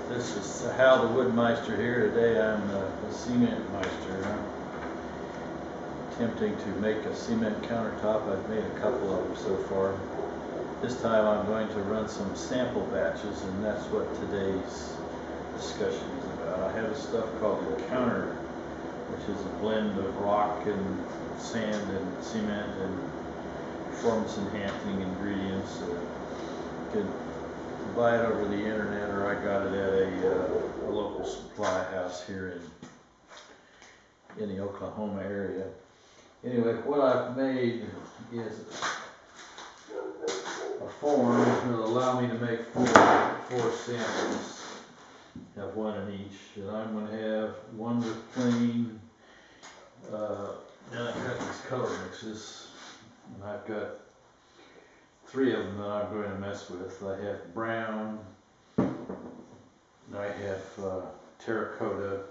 This is Hal the Wood Meister here. Today I'm the Cement Meister. I'm attempting to make a cement countertop. I've made a couple of them so far. This time I'm going to run some sample batches, and that's what today's discussion is about. I have a stuff called the Counter, which is a blend of rock and sand and cement and performance enhancing ingredients. You can buy it over the internet, or I got it at a local supply house here in the Oklahoma area. Anyway, what I've made is a form that will allow me to make four samples. Have one in each, and I'm going to have one with plain. Then I've got these color mixes, and I've got three of them that I'm going to mess with. I have brown, and I have terracotta,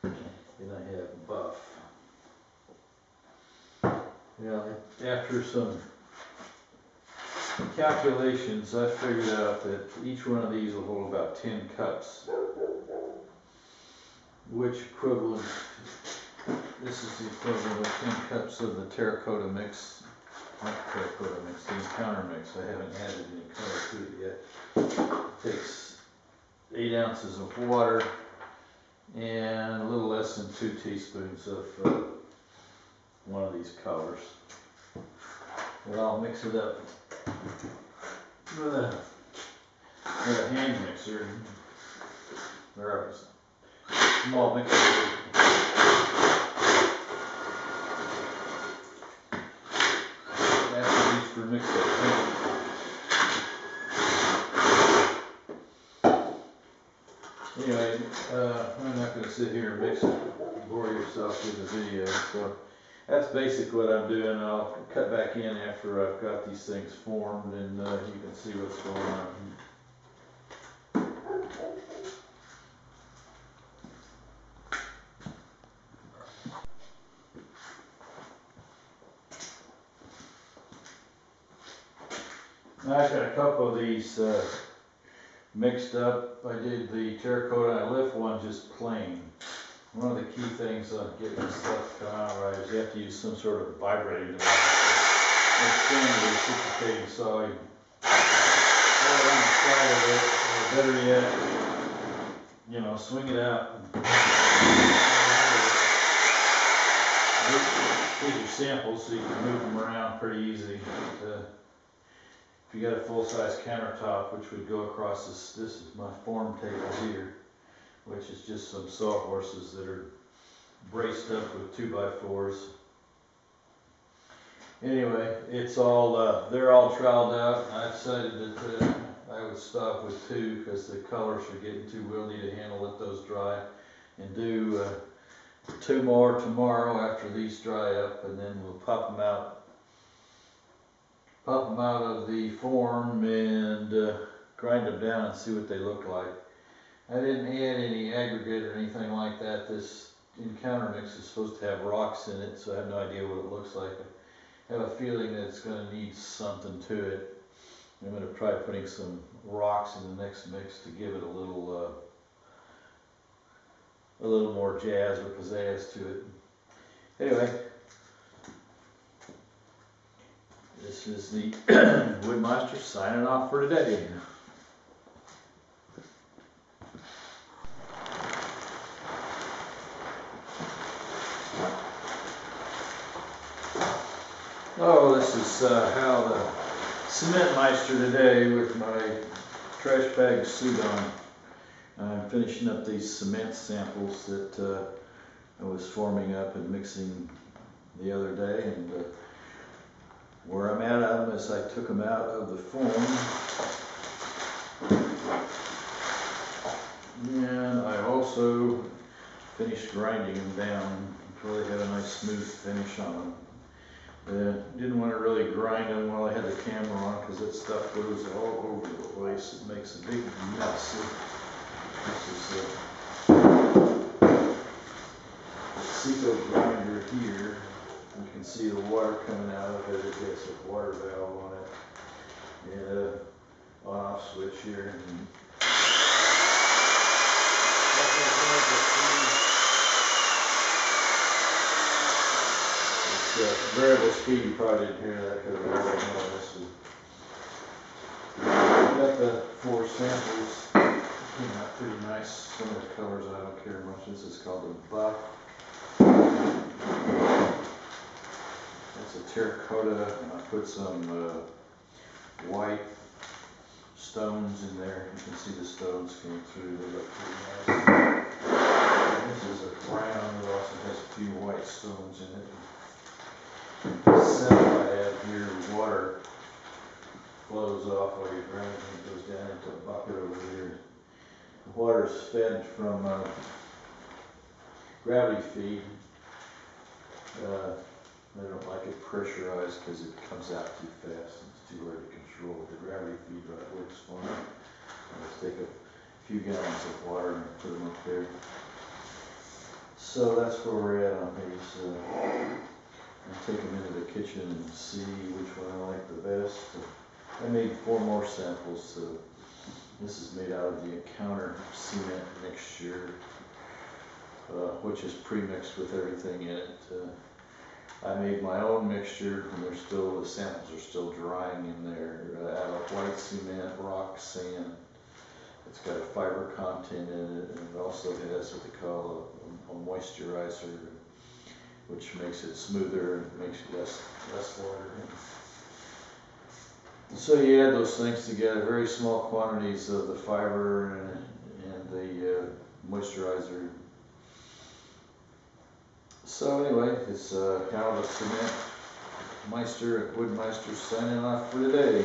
and I have buff. Now, after some calculations, I figured out that each one of these will hold about 10 cups, which equivalent, this is the equivalent of 10 cups of the terracotta mix. Not terracotta mix, the encounter mix. I haven't added any color to it yet. It takes 8 ounces of water and a little less than 2 teaspoons of one of these colors. And I'll mix it up with a hand mixer, or a small mixer. For mix it. Anyway, I'm not going to sit here and mix it, bore yourself with the video. So that's basically what I'm doing. I'll cut back in after I've got these things formed, and you can see what's going on. I've got a couple of these mixed up. I did the terracotta, and I left one just plain. One of the key things on getting this stuff to come out right is you have to use some sort of vibrating device. Extend the reciprocating saw. You put it on the side of it, or better yet, swing it out. These are samples, so you can move them around pretty easy. If you got a full-size countertop, which would go across this is my form table here, which is just some sawhorses that are braced up with 2x4s. Anyway, it's all they're all troweled out. I decided that I would stop with 2 because the colors are getting too wildy to handle. Let those dry, and do 2 more tomorrow after these dry up, and then we'll pop them out of the form and grind them down and see what they look like. I didn't add any aggregate or anything like that. This encounter mix is supposed to have rocks in it, so I have no idea what it looks like. I have a feeling that it's going to need something to it. I'm going to try putting some rocks in the next mix to give it a little more jazz or pizzazz to it. Anyway, this is the Woodmeister signing off for today. Oh, this is Hal the Cement Meister today with my trash bag suit on. I'm finishing up these cement samples that I was forming up and mixing the other day, and where I'm at on them is I took them out of the form, and I also finished grinding them down until they had a nice smooth finish on them. Didn't want to really grind them while I had the camera on because that stuff goes all over the place. It makes a big mess. This is a Seco grinder here. You can see the water coming out of it. It has a water valve on it and a on-off switch here. And variable speed, you probably didn't hear that because we're already on this. Got the 4 samples. Came out pretty nice. Some of the colors I don't care much. This is called a buff. It's a terracotta, and I put some white stones in there. You can see the stones came through. They look pretty nice. This is a brown. It also has a few white stones in it. The sample I have here, water flows off while you're grinding. It goes down into a bucket over here. The water is fed from gravity feed. I don't like it pressurized because it comes out too fast and it's too hard to control. The gravity feed works fine. Let's take a few gallons of water and put them up there. So that's where we're at on these. I'll take them into the kitchen and see which one I like the best. I made 4 more samples. This is made out of the counter cement mixture, which is pre-mixed with everything in it. I made my own mixture, and the samples are still drying in there, out of white cement, rock, sand. It's got a fiber content in it, and it also has what they call a moisturizer, which makes it smoother and makes less water. So you add those things together, very small quantities of the fiber and the moisturizer. So anyway, it's out of cement. Meister at Meister signing off for today.